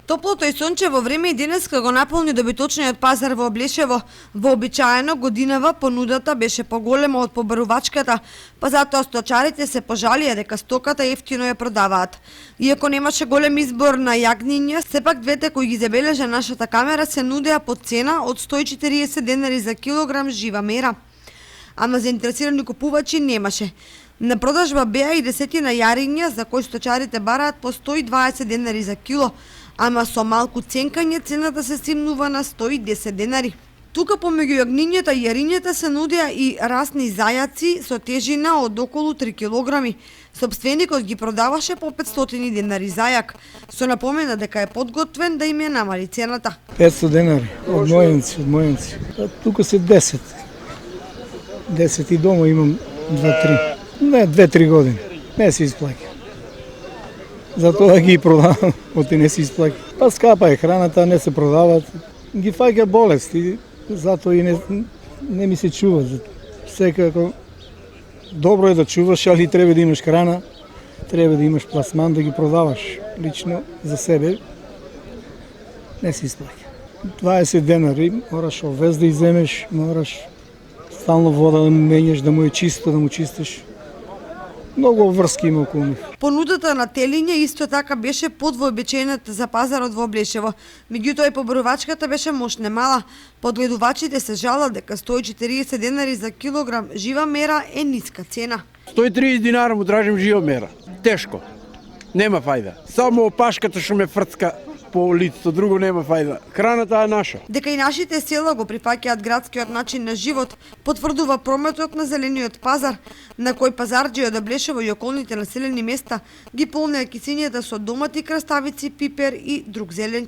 Топлото и сончево време и денеска го наполни добиточниот пазар во Облешево. Вообичаено годинава понудата беше поголема од побарувачката, па затоа сточарите се пожалија дека стоката ефтино ја продаваат. Иако немаше голем избор на јагниња, сепак двете кои ги забележа нашата камера се нудеа по цена од 140 денари за килограм жива мера. Ама заинтересирани купувачи немаше. На продажба беа и десетина јариња за кои сточарите бараат по 120 денари за кило, ама со малку ценкање цената се стимнува на 110 денари. Тука помеѓу јагнињата и јарињата се нудеа и расни зајаци со тежина од околу 3 килограми. Собственикот ги продаваше по 500 денари зајак, со напомена дека е подготвен да им ја намали цената. 500 денари од мојанци. Тука се 10. 10 и дома имам 2-3. Не, 2-3 години. Не се исплаќа. Затоа ги продавам, оти не се исплаќа. Па скапа е храната, не се продават. Ги фаќа болести, затоа и не ми се чува. Секако добро е да чуваш, али треба да имаш храна, треба да имаш пласман да ги продаваш. Лично за себе не се исплаќа. 20 денари, мораш овес да иземеш, мораш стално вода да му менјаш, да му е чисто, да му чистиш. Многу врски има околу нив. Понудата на телиња исто така беше под вообичаената за пазарот во Облешево. Меѓутоа и побарувачката беше мошне мала. Подгледувачите се жалат дека 140 денари за килограм жива мера е ниска цена. 130 динара му тражим жива мера. Тешко. Нема фајда. Само опашката што ме фрцка по лицето, друго нема фајда. Храната е наша. Дека и нашите села го прифаќаат градскиот начин на живот, потврдува прометот на зелениот пазар, на кој пазарџија од Облешево и околните населени места ги полнеа кисињата со домати, краставици, пипер и друг зелен.